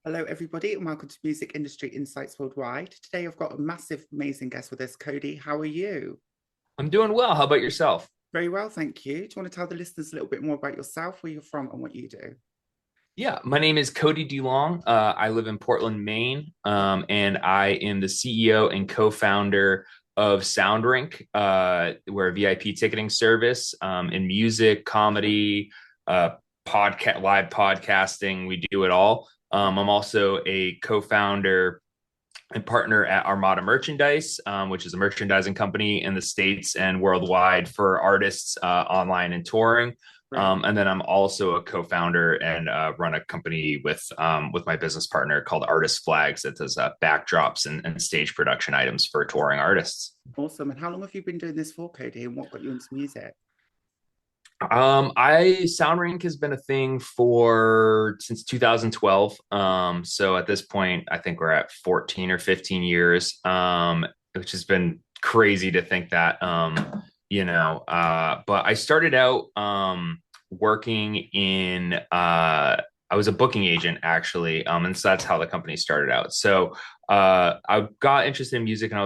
Hello, everybody, and welcome to Music Industry Insights Worldwide. Today, I've got a massive, amazing guest with us, Cody. How are you? I'm doing well. How about yourself? Very well, thank you. Do you want to tell the listeners a little bit more about yourself, where you're from, and what you do? Yeah, my name is Cody DeLong. I live in Portland, Maine, and I am the CEO and co-founder of Sound Rink. We're a VIP ticketing service in music, comedy, uh, podcast, live podcasting. We do it all. I'm also a co-founder and partner at Armada Merchandise, which is a merchandising company in the States and worldwide for artists online and touring. Great. And then I'm also a co-founder and run a company with my business partner called Artist Flags that does backdrops and stage production items for touring artists. Awesome. And how long have you been doing this for, Cody, and what got you into music? I Sound Rink has been a thing for since 2012. So at this point, I think we're at 14 or 15 years, which has been crazy to think that, but I started out, working in, I was a booking agent actually. And so that's how the company started out. So I got interested in music when I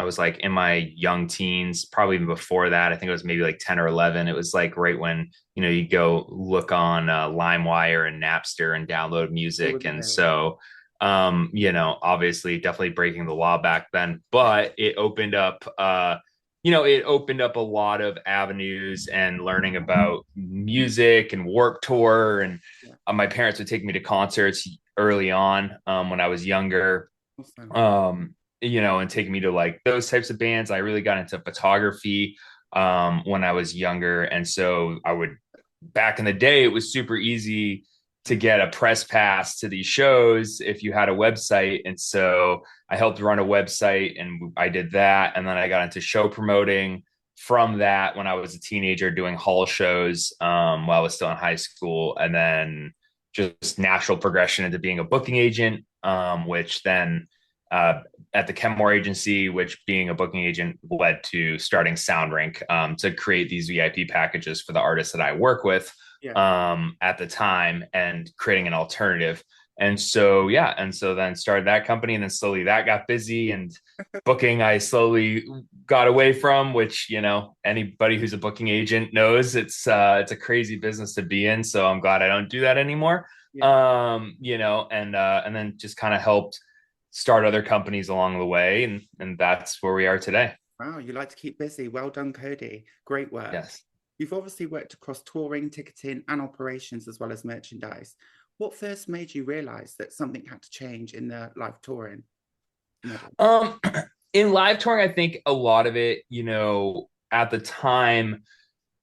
was like in my young teens, probably even before that. I think it was maybe like 10 or 11. It was like right when, you go look on LimeWire and Napster and download All of music. the And days. so, obviously definitely breaking the law back then, but it opened up a lot of avenues and learning about music and Warp Tour. And Yeah, my parents would take me to concerts early on when I was younger, awesome. um, and take me to like those types of bands. I really got into photography when I was younger. And so back in the day, it was super easy to get a press pass to these shows if you had a website. And so I helped run a website and I did that. And then I got into show promoting from that when I was a teenager doing hall shows while I was still in high school. And then just natural progression into being a booking agent, which then uh, at the Kenmore agency, which being a booking agent led to starting Sound Rink to create these VIP packages for the artists that I work with Yeah. at the time and creating an alternative. And so, yeah. And so then started that company and then slowly that got busy and booking I slowly got away from, which, anybody who's a booking agent knows it's a crazy business to be in. So I'm glad I don't do that anymore. Yeah. And then just kind of helped start other companies along the way. And that's where we are today. Wow, you like to keep busy. Well done, Cody. Great work. Yes. You've obviously worked across touring, ticketing, and operations as well as merchandise. What first made you realize that something had to change in the live touring model? Um, in live touring, I think a lot of it, at the time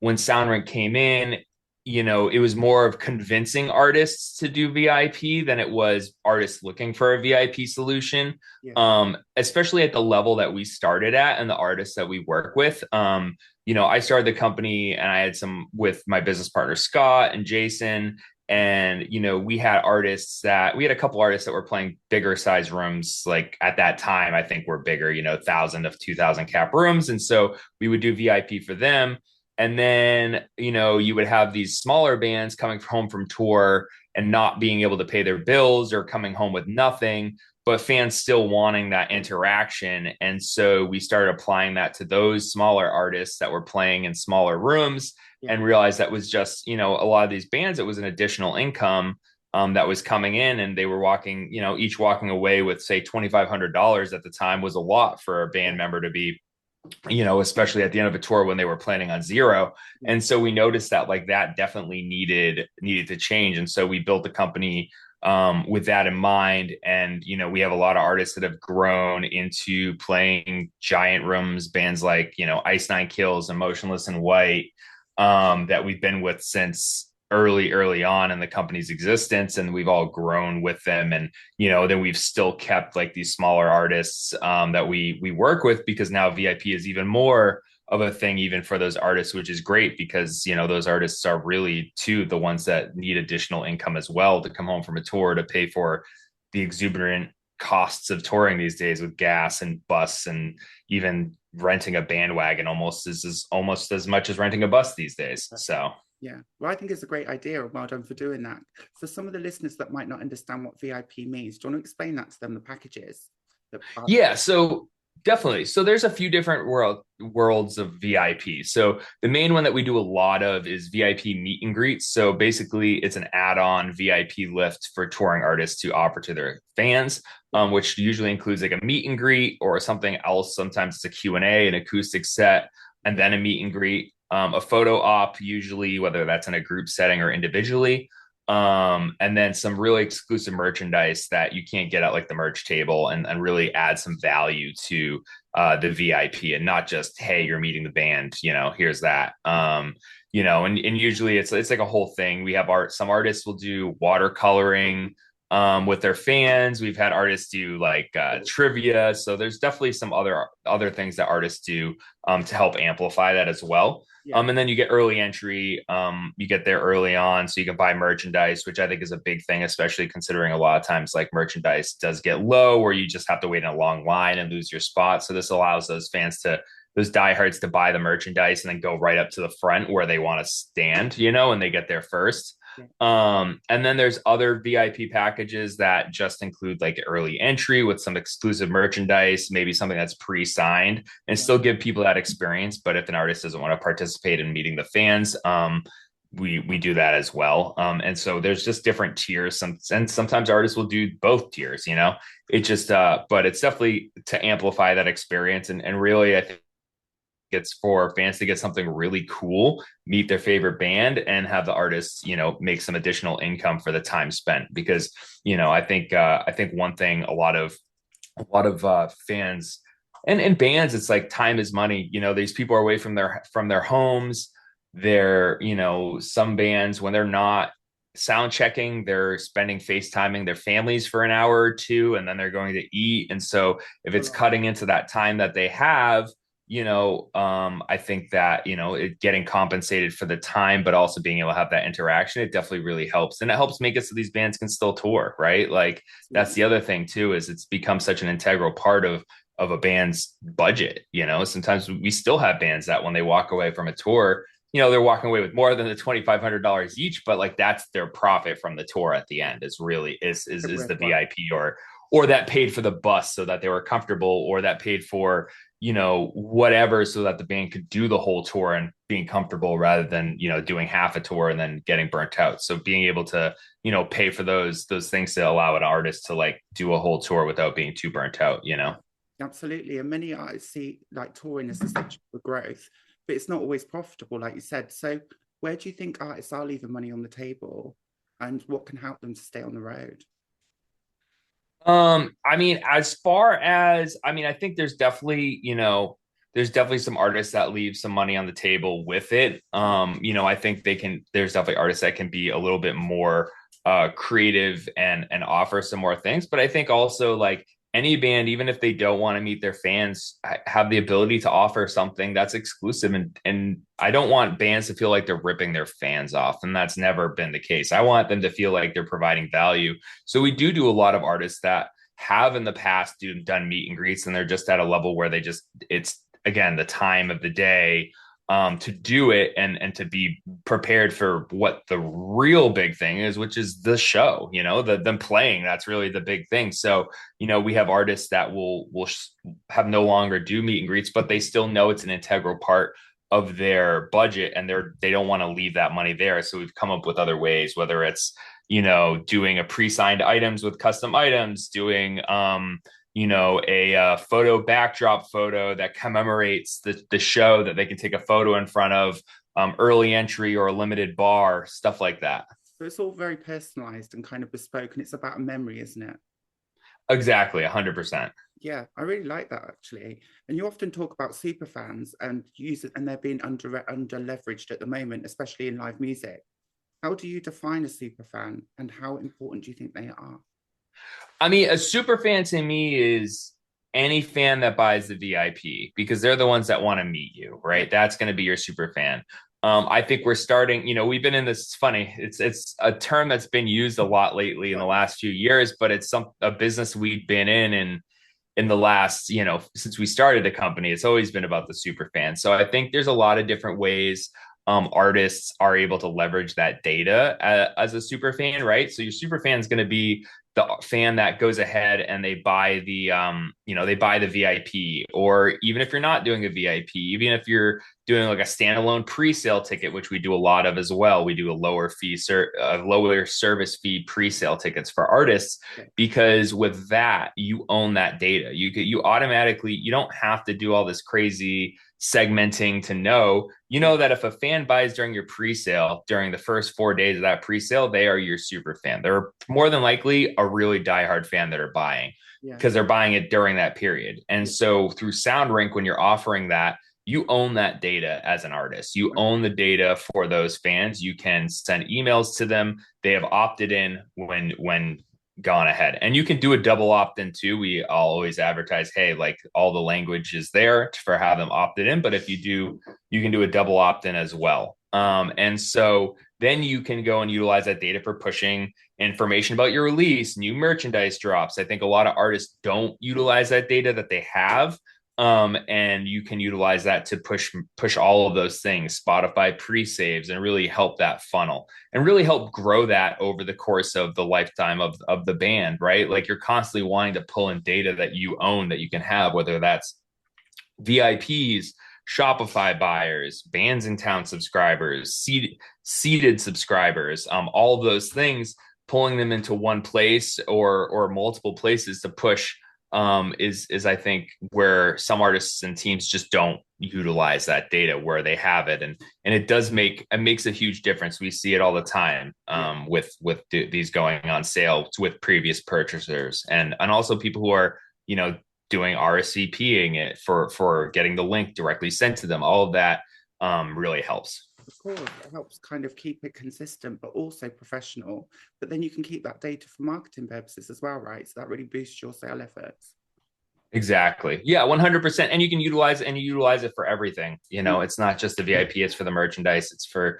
when Soundrink came in, it was more of convincing artists to do VIP than it was artists looking for a VIP solution. Yeah. Especially at the level that we started at and the artists that we work with. I started the company and I had some with my business partner Scott and Jason, and we had a couple artists that were playing bigger size rooms. Like at that time I think were bigger, 1,000 of 2,000 cap rooms, and so we would do VIP for them. And then you would have these smaller bands coming home from tour and not being able to pay their bills or coming home with nothing, but fans still wanting that interaction. And so we started applying that to those smaller artists that were playing in smaller rooms, Yeah. and realized that was just, a lot of these bands, it was an additional income that was coming in, and they were each walking away with, say, $2,500 at the time was a lot for a band Yeah. member to be, especially at the end of a tour when they were planning on zero. Yeah. And so we noticed that like that definitely needed to change. And so we built the company with that in mind. And, we have a lot of artists that have grown into playing giant rooms, bands like, Ice Nine Kills and Motionless in White, that we've been with since early on in the company's existence, and we've all grown with them. And then we've still kept like these smaller artists that we work with, because now VIP is even more of a thing even for those artists, which is great because those artists are really too the ones that need additional income as well to come home from a tour to pay for the exuberant costs of touring these days with gas and bus, and even renting a bandwagon almost as much as renting a bus these days. So Yeah. Well, I think it's a great idea, and well done for doing that. For some of the listeners that might not understand what VIP means, do you want to explain that to them, the packages that are Yeah, so definitely. So there's a few different worlds of VIP. So the main one that we do a lot of is VIP meet and greets. So basically, it's an add-on VIP lift for touring artists to offer to their fans, which usually includes like a meet and greet or something else. Sometimes it's a Q&A, an acoustic set, and then a meet and greet, a photo op, usually whether that's in a group setting or individually, and then some really exclusive merchandise that you can't get at like the merch table, and really add some value to the VIP, and not just, hey, you're meeting the band, here's that. And usually it's like a whole thing. We have some artists will do watercoloring with their fans. We've had artists do like trivia. So there's definitely some other things that artists do to help amplify that as well. yeah, And then you get early entry. You get there early on, so you can buy merchandise, which I think is a big thing, especially considering a lot of times like merchandise does get low, or you just have to wait in a long line and lose your spot. So this allows those diehards to buy the merchandise and then go right up to the front where they want to stand, and they get there first. yeah, And then there's other VIP packages that just include like early entry with some exclusive merchandise, maybe something that's pre-signed, and yeah. still give people that experience. But if an artist doesn't want to participate in meeting the fans, we do that as well. And so there's just different tiers. And sometimes artists will do both tiers. It just but it's definitely to amplify that experience. And really, I think it's for fans to get something really cool, meet their favorite band, and have the artists, make some additional income for the time spent. Because, I think one thing a lot of fans and bands, it's like time is money. These people are away from their homes. They're, some bands, when they're not sound checking, they're spending FaceTiming their families for an hour or two, and then they're going to eat. And so if it's cutting into that time that they have, I think that, getting compensated for the time, but also being able to have that interaction, it definitely really helps. And it helps make it so these bands can still tour, right? Like that's the other thing too, is it's become such an integral part of a band's budget. Sometimes we still have bands that when they walk away from a tour, they're walking away with more than the $2,500 each, but like that's their profit from the tour at the end, is really is the VIP, or that paid for the bus so that they were comfortable, or that paid for, whatever, so that the band could do the whole tour and being comfortable, rather than, doing half a tour and then getting burnt out. So being able to, pay for those things to allow an artist to like do a whole tour without being too burnt out. Absolutely. And many artists see like touring as essential for growth, but it's not always profitable, like you said. So where do you think artists are leaving money on the table, and what can help them to stay on the road? I mean, I think there's definitely some artists that leave some money on the table with it. I think there's definitely artists that can be a little bit more creative and offer some more things. But I think also, like, any band, even if they don't want to meet their fans, have the ability to offer something that's exclusive. And I don't want bands to feel like they're ripping their fans off. And that's never been the case. I want them to feel like they're providing value. So we do a lot of artists that have in the past done meet and greets, and they're just at a level where it's again, the time of the day to do it, and to be prepared for what the real big thing is, which is the show, them playing. That's really the big thing. So, we have artists that will have no longer do meet and greets, but they still know it's an integral part of their budget, and they don't want to leave that money there. So we've come up with other ways, whether it's, doing a pre-signed items with custom items, doing, a photo backdrop photo that commemorates the show that they can take a photo in front of, early entry or a limited bar, stuff like that. So it's all very personalized and kind of bespoke, and it's about a memory, isn't it? Exactly, 100%. Yeah, I really like that actually. And you often talk about super fans and use it, and they're being under leveraged at the moment, especially in live music. How do you define a super fan, and how important do you think they are? I mean, a super fan to me is any fan that buys the VIP, because they're the ones that want to meet you, right? That's going to be your super fan. I think we're starting, we've been in this, it's funny. It's a term that's been used a lot lately in the last few years, but it's a business we've been in the last, since we started the company. It's always been about the super fan. So I think there's a lot of different ways artists are able to leverage that data as a super fan, right? So your super fan is going to be the fan that goes ahead and they buy they buy the VIP, or even if you're not doing a VIP, even if you're doing like a standalone pre-sale ticket, which we do a lot of as well. We do a lower service fee pre-sale tickets for artists, Okay. because with that you own that data. You automatically, you don't have to do all this crazy segmenting to know. You Yeah. know that if a fan buys during your pre-sale, during the first 4 days of that pre-sale, they are your super fan. They're more than likely a really diehard fan that are buying, Yeah. because they're buying it during that period. And Yeah. so through Sound Rink, when you're offering that, you own that data as an artist. You own the data for those fans. You can send emails to them. They have opted in when gone ahead, and you can do a double opt-in too. We always advertise, hey, like all the language is there for have them opted in, but if you do, you can do a double opt-in as well. And so then you can go and utilize that data for pushing information about your release, new merchandise drops. I think a lot of artists don't utilize that data that they have, and you can utilize that to push all of those things, Spotify pre-saves, and really help that funnel and really help grow that over the course of the lifetime of the band, right? Like you're constantly wanting to pull in data that you own, that you can have, whether that's VIPs, Shopify buyers, bands in town subscribers, seated subscribers, all of those things, pulling them into one place or multiple places to push, is I think where some artists and teams just don't utilize that data where they have it, and it makes a huge difference. We see it all the time, with these going on sale with previous purchasers, and also people who are, doing RSVPing it for getting the link directly sent to them. All of that really helps. Of course, it helps kind of keep it consistent, but also professional. But then you can keep that data for marketing purposes as well, right? So that really boosts your sale efforts. Exactly. Yeah, 100%. And you can utilize it for everything. It's not just the VIP, it's for the merchandise, it's for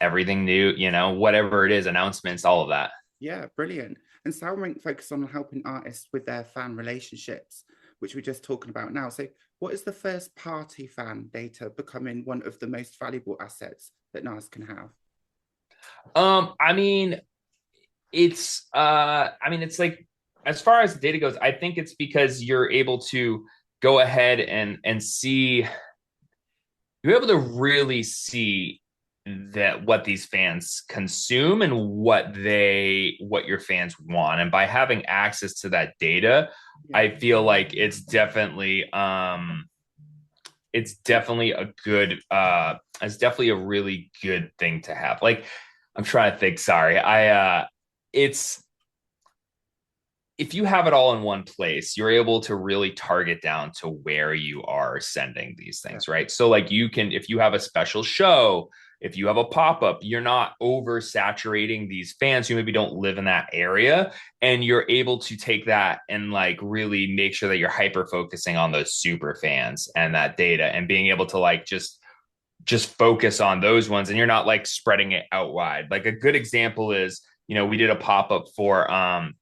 everything new, whatever it is, announcements, all of that. Yeah, brilliant. And Sound Rink focus on helping artists with their fan relationships, which we're just talking about now. So, what is the first party fan data becoming one of the most valuable assets that NAS can have? I mean, it's like, as far as the data goes, I think it's because you're able to go ahead and see, you're able to really see that what these fans consume and what your fans want. And by having access to that data, Yeah. I feel like it's definitely a really good thing to have. Like, I'm trying to think, sorry. It's if you have it all in one place, you're able to really target down to where you are sending these things, right? So like if you have a special show, if you have a pop-up, you're not oversaturating these fans who maybe don't live in that area. And you're able to take that and like really make sure that you're hyper focusing on those super fans and that data, and being able to like just focus on those ones, and you're not like spreading it out wide. Like a good example is, we did a pop-up for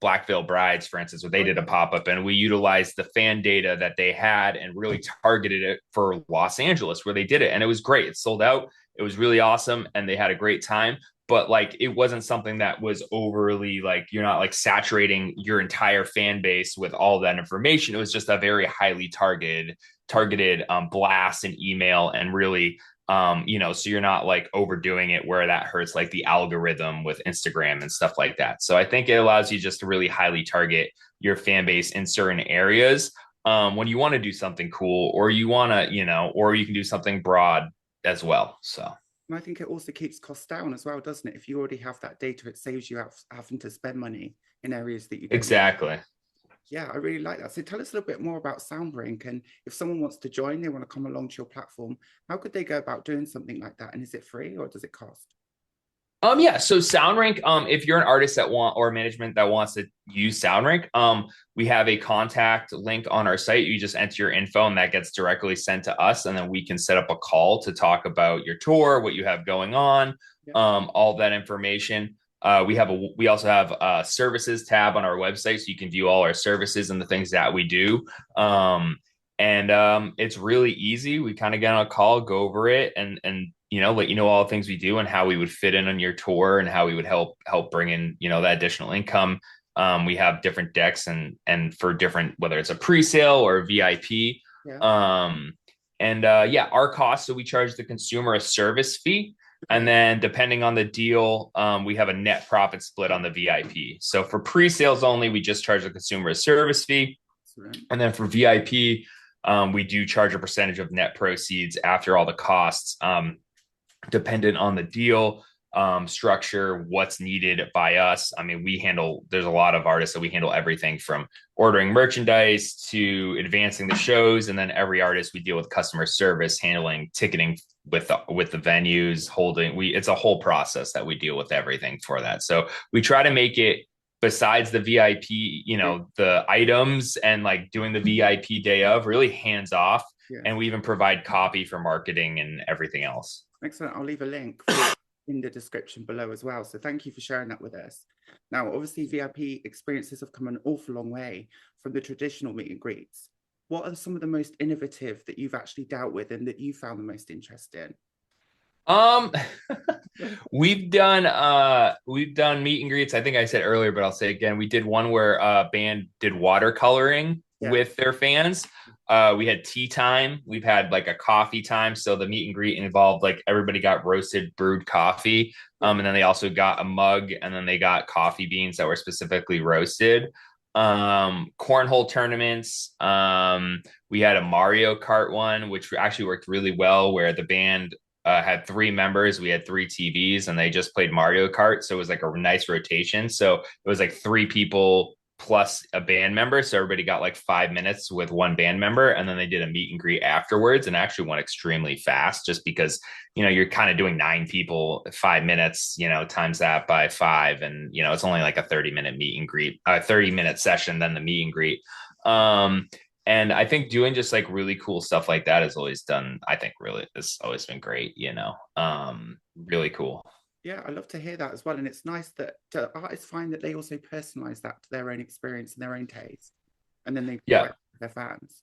Black Veil Brides, for instance, where they did a pop-up, and we utilized the fan data that they had and really targeted it for Los Angeles, where they did it. And it was great. It sold out. It was really awesome, and they had a great time. But like, it wasn't something that was overly like, you're not like saturating your entire fan base with all that information. It was just a very highly targeted blast and email, and really, so you're not like overdoing it where that hurts like the algorithm with Instagram and stuff like that. So I think it allows you just to really highly target your fan base in certain areas, when you want to do something cool, or you want to, or you can do something broad as well. So. And I think it also keeps costs down as well, doesn't it? If you already have that data, it saves you having to spend money in areas that you don't. Exactly. Yeah, I really like that. So tell us a little bit more about Sound Rink, and if someone wants to join, they want to come along to your platform, how could they go about doing something like that? And is it free or does it cost? Yeah. So SoundRink, if you're an artist or management that wants to use SoundRink, we have a contact link on our site. You just enter your info, and that gets directly sent to us, and then we can set up a call to talk about your tour, what you have going on, all that information. We also have a services tab on our website, so you can view all our services and the things that we do. And it's really easy. We kind of get on a call, go over it, and let you know all the things we do and how we would fit in on your tour and how we would help bring in, that additional income. We have different decks and for different, whether it's a pre-sale or a VIP. Yeah. Yeah, our cost. So we charge the consumer a service fee. And Okay. then depending on the deal, we have a net profit split on the VIP. So for pre-sales only, we just charge the consumer a service fee. Excellent. And then for VIP, we do charge a percentage of net proceeds after all the costs, dependent on the deal structure, what's needed by us. I mean, there's a lot of artists that we handle everything from ordering merchandise to advancing the shows. And then every artist we deal with customer service, handling ticketing with the venues, it's a whole process that we deal with everything for that. So we try to make it, besides the VIP, the items and like doing the VIP day of, really hands off. Yeah. And we even provide copy for marketing and everything else. Excellent. I'll leave a link in the description below as well. So thank you for sharing that with us. Now, obviously, VIP experiences have come an awful long way from the traditional meet and greets. What are some of the most innovative that you've actually dealt with and that you found the most interesting? Um, we've done meet and greets. I think I said earlier, but I'll say again. We did one where a band did watercoloring Yeah. with their fans. We had tea time. We've had like a coffee time. So the meet and greet involved like everybody got roasted brewed coffee. And then they also got a mug, and then they got coffee beans that were specifically roasted. Cornhole tournaments. We had a Mario Kart one, which actually worked really well, where the band had three members. We had three TVs, and they just played Mario Kart. So it was like a nice rotation. So it was like three people plus a band member. So everybody got like 5 minutes with one band member. And then they did a meet and greet afterwards, and actually went extremely fast, just because, you're kind of doing 9 people, 5 minutes, times that by five. And, it's only like a 30-minute meet and greet, a 30-minute session, then the meet and greet. And I think doing just like really cool stuff like that has always been great, really cool. Yeah, I love to hear that as well. And it's nice that artists find that they also personalize that to their own experience and their own taste. And then they Yeah, provide their fans.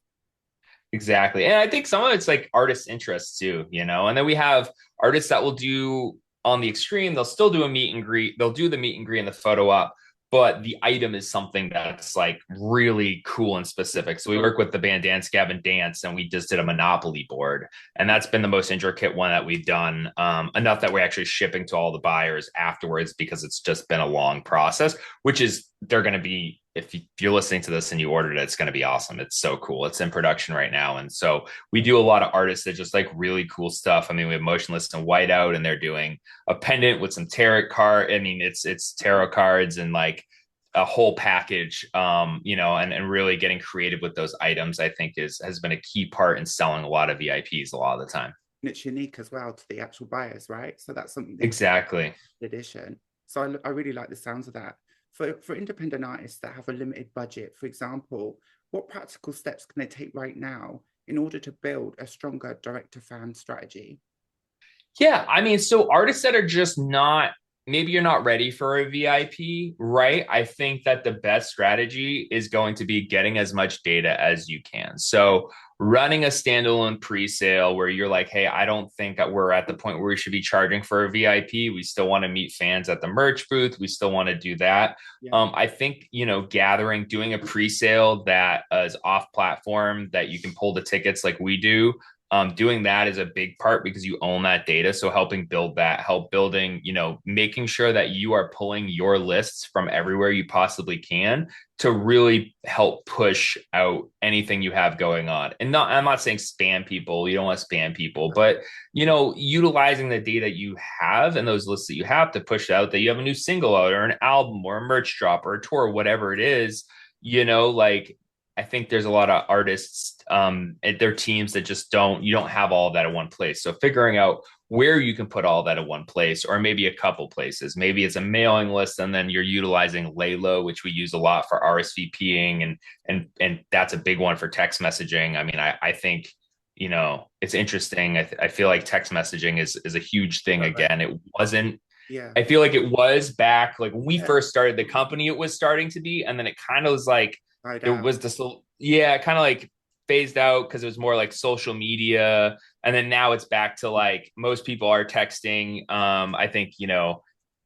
exactly. And I think some of it's like artist interests too, and then we have artists that will do on the extreme, they'll still do a meet and greet, they'll do the meet and greet and the photo op, but the item is something that's like really cool and specific. So we work with the band Dance Gavin Dance, and we just did a Monopoly board, and that's been the most intricate one that we've done. Enough that we're actually shipping to all the buyers afterwards, because it's just been a long process. They're going to be, if you're listening to this and you ordered it, it's going to be awesome. It's so cool. It's in production right now, and so we do a lot of artists that just like really cool stuff. I mean, we have Motionless and Whiteout, and they're doing a pendant with some tarot card. I mean, it's tarot cards and like a whole package, and really getting creative with those items, I think has been a key part in selling a lot of VIPs a lot of the time. And it's unique as well to the actual buyers, right? So that's something Exactly. edition. So I really like the sounds of that. For independent artists that have a limited budget, for example, what practical steps can they take right now in order to build a stronger direct to fan strategy? Yeah, I mean, so artists that are just not, maybe you're not ready for a VIP, right? I think that the best strategy is going to be getting as much data as you can. So running a standalone pre-sale where you're like, hey, I don't think that we're at the point where we should be charging for a VIP. We still want to meet fans at the merch booth. We still want to do that. Yeah. I think, doing a pre-sale that is off platform, that you can pull the tickets like we do. Doing that is a big part, because you own that data. So helping build that, making sure that you are pulling your lists from everywhere you possibly can to really help push out anything you have going on. And I'm not saying spam people. You don't want to spam people, but utilizing the data you have and those lists that you have to push out that you have a new single out or an album or a merch drop or a tour, whatever it is, like I think there's a lot of artists at their teams that just you don't have all of that in one place. So figuring out where you can put all that in one place, or maybe a couple places. Maybe it's a mailing list, and then you're utilizing Laylo, which we use a lot for RSVPing, and that's a big one for text messaging. I mean, I think it's interesting. I feel like text messaging is a huge thing. Again, it wasn't. Yeah. I feel like it was back like when we first started the company, it was starting to be, and then it kind of was like it was this, kind of like phased out because it was more like social media. And then now it's back to like most people are texting. I think,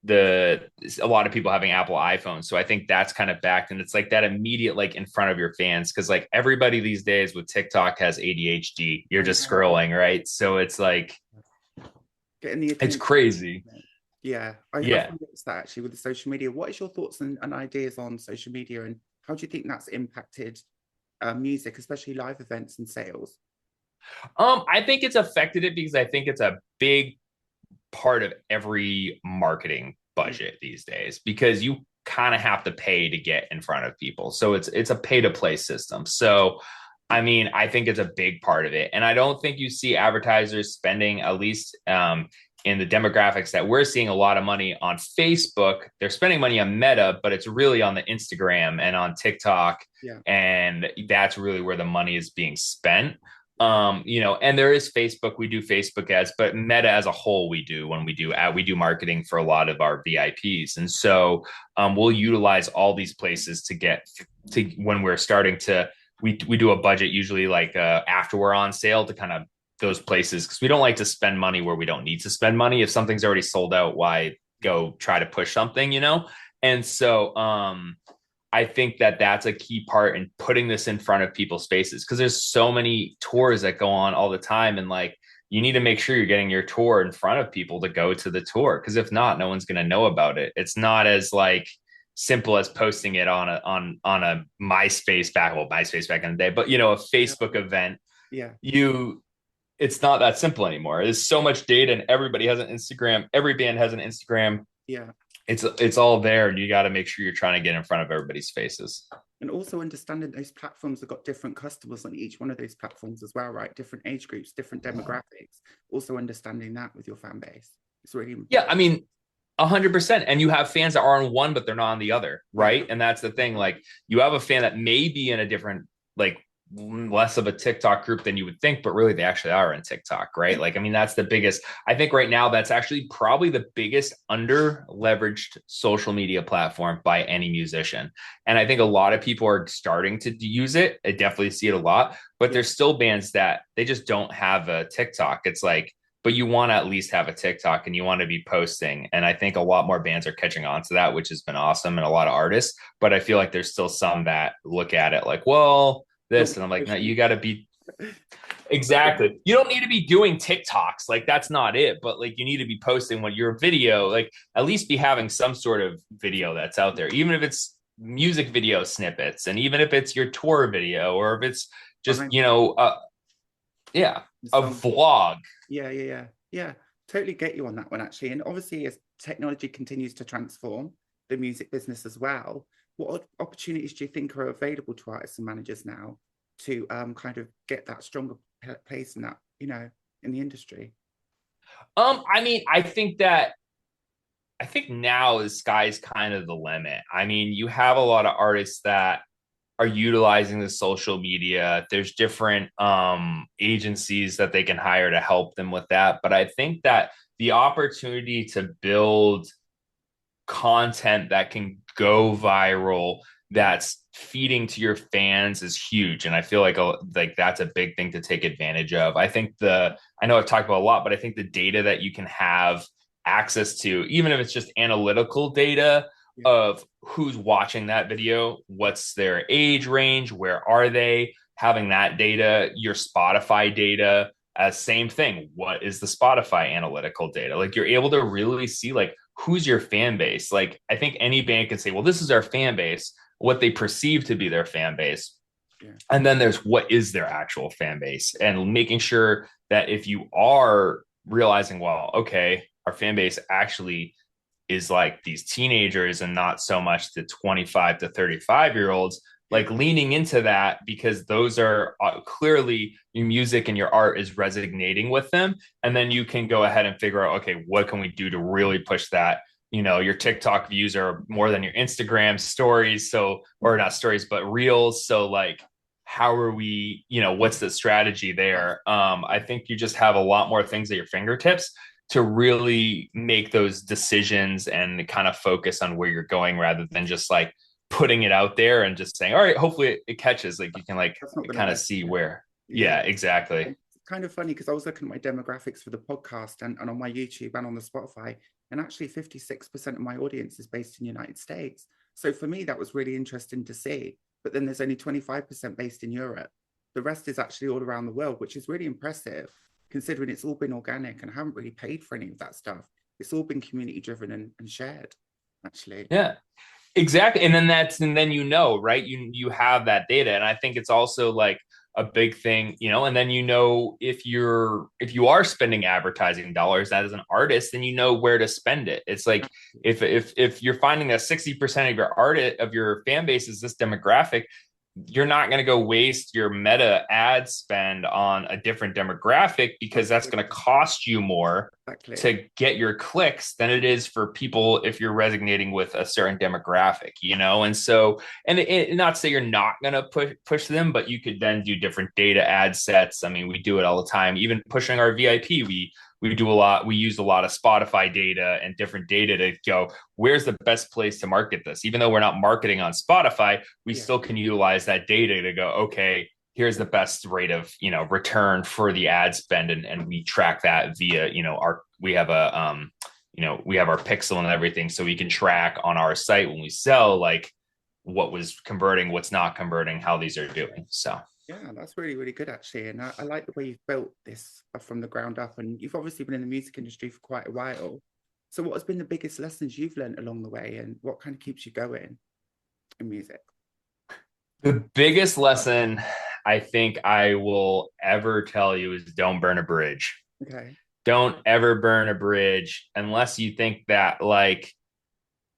the a lot of people having Apple iPhones. So I think that's kind of back. And it's like that immediate, like in front of your fans. Cause like everybody these days with TikTok has ADHD. You're just scrolling, right? So it's like, getting the it's attention. crazy. Yeah, I've Yeah. noticed that actually with the social media. What is your thoughts and ideas on social media, and how do you think that's impacted music, especially live events and sales? I think it's affected it because I think it's a big part of every marketing Yeah, budget these days because you kind of have to pay to get in front of people. So it's a pay to play system. So I mean, I think it's a big part of it. And I don't think you see advertisers spending, at least in the demographics that we're seeing, a lot of money on Facebook. They're spending money on Meta, but it's really on the Instagram and on TikTok. yeah, And that's really where the money is being spent. yeah, And there is Facebook. We do Facebook ads, but Meta as a whole, we do marketing for a lot of our VIPs, and so we'll utilize all these places to get to when we're starting to. We do a budget usually like after we're on sale to kind of those places because we don't like to spend money where we don't need to spend money. If something's already sold out, why go try to push something? And so I think that that's a key part in putting this in front of people's faces because there's so many tours that go on all the time. And like, you need to make sure you're getting your tour in front of people to go to the tour. Cause if not, no one's going to know about it. It's not as like simple as posting it on a MySpace back in the day, but a yeah, Facebook event, yeah. it's not that simple anymore. There's so much data and everybody has an Instagram. Every band has an Instagram. Yeah. It's all there, and you got to make sure you're trying to get in front of everybody's faces. And also understanding those platforms have got different customers on each one of those platforms as well, right? Different age groups, different demographics. Also understanding that with your fan base. It's really Yeah, important. I mean, 100%. And you have fans that are on one, but they're not on the other, Yeah. right? And that's the thing. Like, you have a fan that may be in a different, like, less of a TikTok group than you would think, but really they actually are in TikTok, right? Like, I mean, that's the biggest, I think right now, that's actually probably the biggest under leveraged social media platform by any musician. And I think a lot of people are starting to use it. I definitely see it a lot, but Yeah. there's still bands that they just don't have a TikTok. It's like, but you want to at least have a TikTok and you want to be posting. And I think a lot more bands are catching on to that, which has been awesome, and a lot of artists. But I feel like there's still some that look at it like, well, this. And I'm like, no, you got to be exactly. You don't need to be doing TikToks. Like, that's not it. But like, you need to be posting when your video, like, at least be having some sort of video that's out there, even if it's music video snippets, and even if it's your tour video, or if it's just, Behind yeah, a some, vlog. yeah. Totally get you on that one, actually. And obviously, as technology continues to transform the music business as well, what opportunities do you think are available to artists and managers now to kind of get that stronger place in that, in the industry? I mean, I think now the sky's kind of the limit. I mean, you have a lot of artists that are utilizing the social media. There's different agencies that they can hire to help them with that. But I think that the opportunity to build content that can go viral, that's feeding to your fans, is huge. And I feel like that's a big thing to take advantage of. I know I've talked about a lot, but I think the data that you can have access to, even if it's just analytical data Yeah, of who's watching that video, what's their age range, where are they, having that data, your Spotify data, same thing. What is the Spotify analytical data? Like, you're able to really see like who's your fan base. Like, I think any band can say, well, this is our fan base, what they perceive to be their fan base. yeah, And then there's what is their actual fan base, and making sure that if you are realizing, well, okay, our fan base actually is like these teenagers and not so much the 25 to 35-year-olds, yeah. like leaning into that, because those are clearly your music and your art is resonating with them. And then you can go ahead and figure out, okay, what can we do to really push that? Your TikTok views are more than your Instagram stories. So, or not stories, but reels. So like, how are we, what's the strategy there? I think you just have a lot more things at your fingertips to really make those decisions and kind of focus on where you're going, rather than just like putting it out there and just saying, all right, hopefully it catches. Like you can like That's not going to kind of hurt. see where. Yeah. Yeah, exactly. It's kind of funny because I was looking at my demographics for the podcast and on my YouTube and on the Spotify, and actually 56% of my audience is based in the United States. So for me, that was really interesting to see. But then there's only 25% based in Europe. The rest is actually all around the world, which is really impressive considering it's all been organic and I haven't really paid for any of that stuff. It's all been community driven and shared, actually. Yeah. Exactly. And then right? You have that data. And I think it's also like a big thing, and then if you are spending advertising dollars as an artist, then you know where to spend it. It's like if you're finding that 60% of your fan base is this demographic, you're not going to go waste your meta ad spend on a different demographic because that's going to cost you more to get your clicks than it is for people if you're resonating with a certain demographic, and so not to say you're not going to push them, but you could then do different data ad sets. I mean, we do it all the time. Even pushing our VIP, we do a lot. We use a lot of Spotify data and different data to go, where's the best place to market this? Even though we're not marketing on Spotify, we still can utilize that data to go, okay, here's the best rate of, return for the ad spend. And we track that via, we have our pixel and everything. So we can track on our site when we sell, like what was converting, what's not converting, how these are doing. So. Yeah, that's really, really good, actually. And I like the way you've built this from the ground up. And you've obviously been in the music industry for quite a while. So what has been the biggest lessons you've learned along the way and what kind of keeps you going in music? The biggest lesson I think I will ever tell you is don't burn a bridge. Okay. Don't ever burn a bridge unless you think that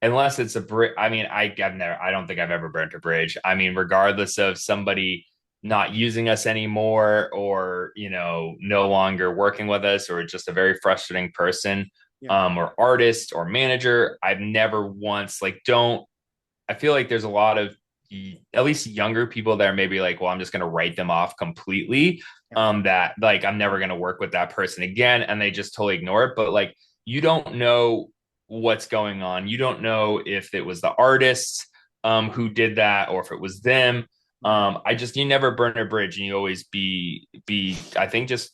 unless it's a bridge. I mean, I don't think I've ever burnt a bridge. I mean, regardless of somebody not using us anymore or no longer working with us or just a very frustrating person, or artist or manager, I've never once I feel like there's a lot of at least younger people that are maybe like, well, I'm just going to write them off completely, that like I'm never going to work with that person again, and they just totally ignore it. But like, you don't know what's going on. You don't know if it was the artists who did that or if it was them. You never burn a bridge, and you always be I think just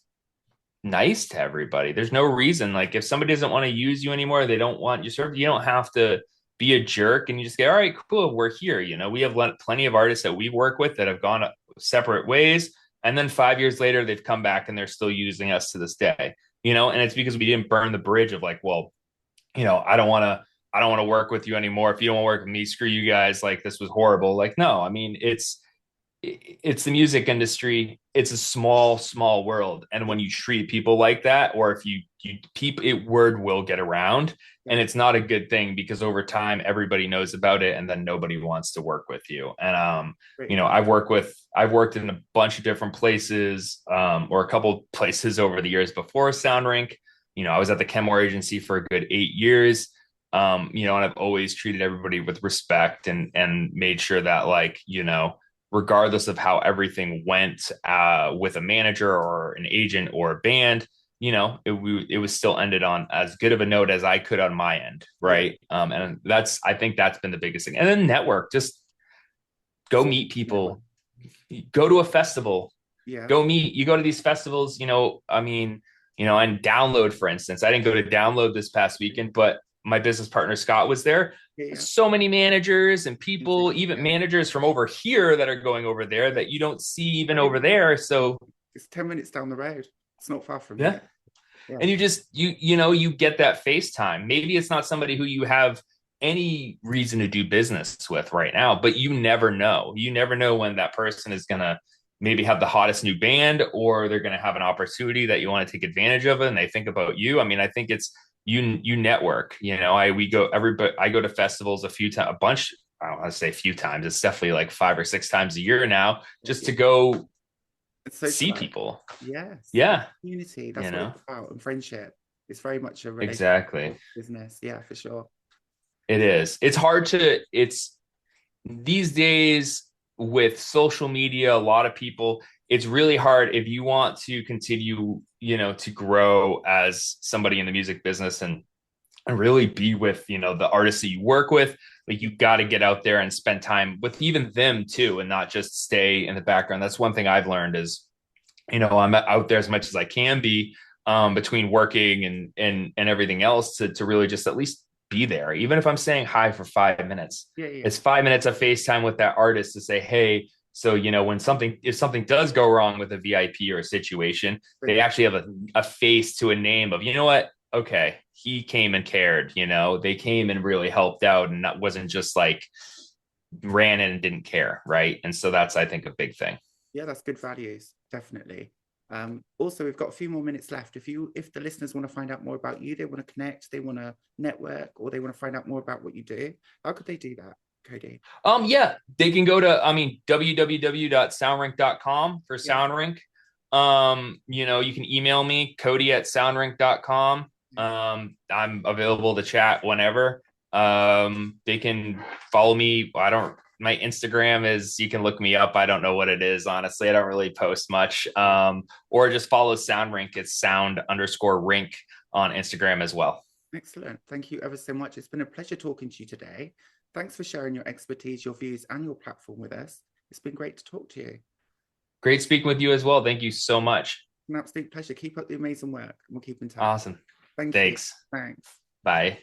nice to everybody. There's no reason, like if somebody doesn't want to use you anymore, they don't want you served, you don't have to be a jerk, and you just go, all right, cool, we're here. We have plenty of artists that we work with that have gone separate ways, and then 5 years later they've come back and they're still using us to this day, and it's because we didn't burn the bridge of like, well, I don't want to work with you anymore. If you don't want to work with me, screw you guys. Like, this was horrible. Like, no, I mean, it's the music industry. It's a small world. And when you treat people like that, or if you word will get around, and it's not a good thing because over time everybody knows about it and then nobody wants to work with you. And, I've worked in a bunch of different places, or a couple places over the years before Sound Rink. I was at the Kenmore agency for a good 8 years. And I've always treated everybody with respect and made sure that regardless of how everything went with a manager or an agent or a band, it was still ended on as good of a note as I could on my end. Right. And I think that's been the biggest thing. And then network, just go meet people, go to a festival, you go to these festivals, and Download, for instance. I didn't go to Download this past weekend, but my business partner Scott was there. So many managers and people, even managers from over here that are going over there that you don't see even over there. So it's 10 minutes down the road. It's not far from here. And you just you get that FaceTime. Maybe it's not somebody who you have any reason to do business with right now, but you never know. You never know when that person is gonna maybe have the hottest new band, or they're going to have an opportunity that you want to take advantage of it, and they think about you. I mean, I think it's you network. I go to festivals a bunch. I don't want to say a few times. It's definitely like 5 or 6 times a year now, just to go see people. Yes. Yeah. Community. That's what it's about, and friendship. It's very much a exactly business. Yeah, for sure. It is. It's hard to. It's these days. With social media, a lot of people, it's really hard if you want to continue, to grow as somebody in the music business and really be with, the artists that you work with. Like you got to get out there and spend time with even them too, and not just stay in the background. That's one thing I've learned is, I'm out there as much as I can be, between working and everything else to really just at least be there. Even if I'm saying hi for 5 minutes, Yeah, yeah. it's 5 minutes of FaceTime with that artist to say, hey, so, if something does go wrong with a VIP or a situation, they actually have a face to a name of, you know what? Okay, he came and cared, they came and really helped out, and that wasn't just like ran in and didn't care, right? And so that's, I think, a big thing. Yeah, that's good values, definitely. Also, we've got a few more minutes left. If the listeners want to find out more about you, they want to connect, they want to network, or they want to find out more about what you do, how could they do that, Cody? Yeah, they can go to, www.soundrink.com for Yeah. Sound Rink. You can email me, Cody@soundrink.com. I'm available to chat whenever. They can follow me. My Instagram is, you can look me up. I don't know what it is, honestly. I don't really post much. Or just follow Sound Rink. It's sound_rink on Instagram as well. Excellent. Thank you ever so much. It's been a pleasure talking to you today. Thanks for sharing your expertise, your views, and your platform with us. It's been great to talk to you. Great speaking with you as well. Thank you so much. An absolute pleasure. Keep up the amazing work. We'll keep in touch. Awesome. Thanks. Thanks. Thanks. Bye.